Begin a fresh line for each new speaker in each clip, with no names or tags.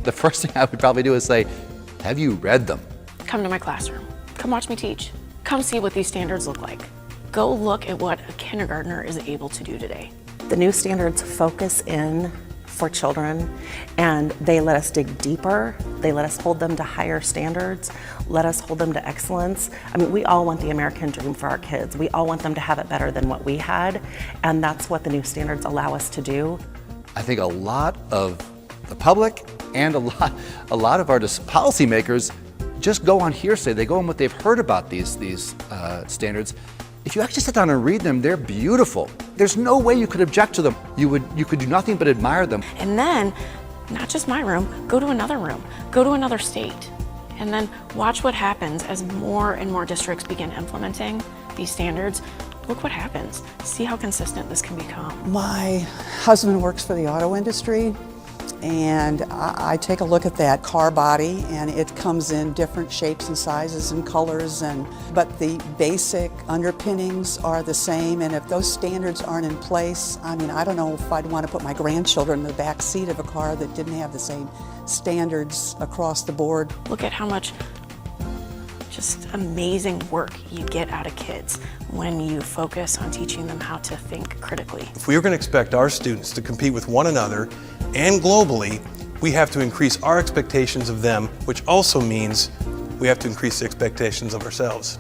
the first thing I would probably do is say, have you read them?
Come to my classroom. Come watch me teach. Come see what these standards look like. Go look at what a kindergartner is able to do today.
The new standards focus in for children, and they let us dig deeper. They let us hold them to higher standards, let us hold them to excellence. I mean, we all want the American dream for our kids. We all want them to have it better than what we had, and that's what the new standards allow us to do.
I think a lot of the public and a lot of our policymakers just go on hearsay. They go on what they've heard about these standards. If you actually sit down and read them, they're beautiful. There's no way you could object to them. You could do nothing but admire them.
And then, not just my room, go to another room, go to another state, and then watch what happens as more and more districts begin implementing these standards. Look what happens. See how consistent this can become.
My husband works for the auto industry, and I take a look at that car body, and it comes in different shapes and sizes and colors, but the basic underpinnings are the same, and if those standards aren't in place, I mean, I don't know if I'd want to put my grandchildren in the back seat of a car that didn't have the same standards across the board.
Look at how much just amazing work you get out of kids when you focus on teaching them how to think critically.
If we are going to expect our students to compete with one another and globally, we have to increase our expectations of them, which also means we have to increase the expectations of ourselves.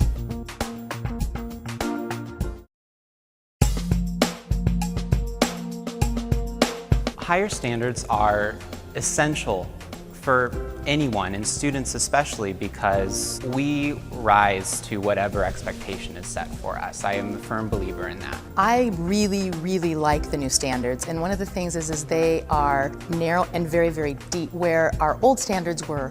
Higher standards are essential for anyone, and students especially, because we rise to whatever expectation is set for us. I am a firm believer in that.
I really, really like the new standards, and one of the things is they are narrow and very, very deep, where our old standards were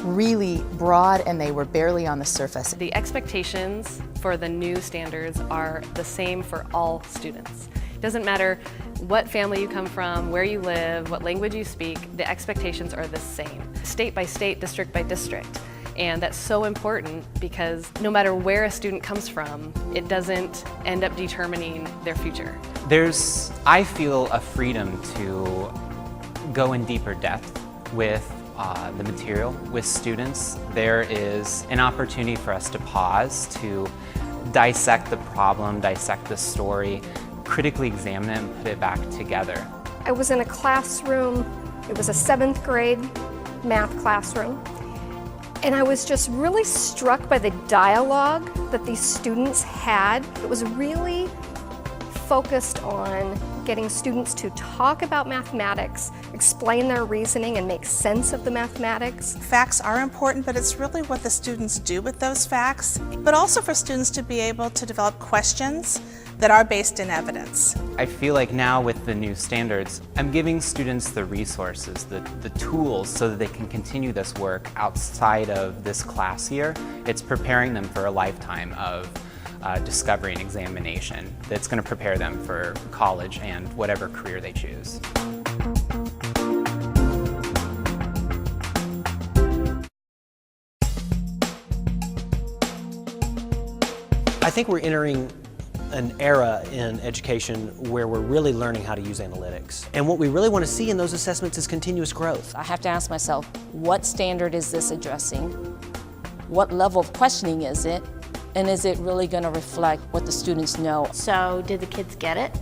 really broad and they were barely on the surface.
The expectations for the new standards are the same for all students. It doesn't matter what family you come from, where you live, what language you speak, the expectations are the same, state by state, district by district. And that's so important because no matter where a student comes from, it doesn't end up determining their future.
I feel a freedom to go in deeper depth with the material with students. There is an opportunity for us to pause, to dissect the problem, dissect the story, critically examine it and put it back together.
I was in a classroom, it was a 7th grade math classroom, and I was just really struck by the dialogue that these students had. It was really focused on getting students to talk about mathematics, explain their reasoning, and make sense of the mathematics.
Facts are important, but it's really what the students do with those facts, but also for students to be able to develop questions that are based in evidence.
I feel like now with the new standards, I'm giving students the resources, the tools, so that they can continue this work outside of this class year. It's preparing them for a lifetime of discovery and examination that's going to prepare them for college and whatever career they choose.
I think we're entering an era in education where we're really learning how to use analytics. And what we really want to see in those assessments is continuous growth.
I have to ask myself, what standard is this addressing? What level of questioning is it? And is it really going to reflect what the students know?
So did the kids get it?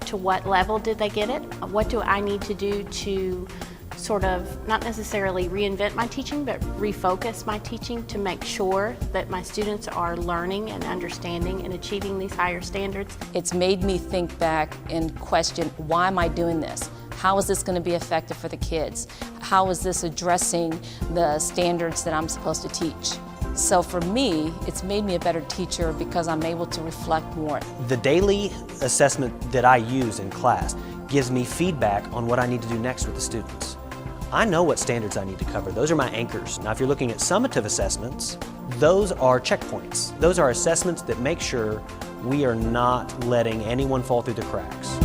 To what level did they get it? What do I need to do to sort of, not necessarily reinvent my teaching, but refocus my teaching to make sure that my students are learning and understanding and achieving these higher standards?
It's made me think back and question, why am I doing this? How is this going to be effective for the kids? How is this addressing the standards that I'm supposed to teach? So for me, it's made me a better teacher because I'm able to reflect more.
The daily assessment that I use in class gives me feedback on what I need to do next with the students. I know what standards I need to cover. Those are my anchors. Now, if you're looking at summative assessments, those are checkpoints. Those are assessments that make sure we are not letting anyone fall through the cracks.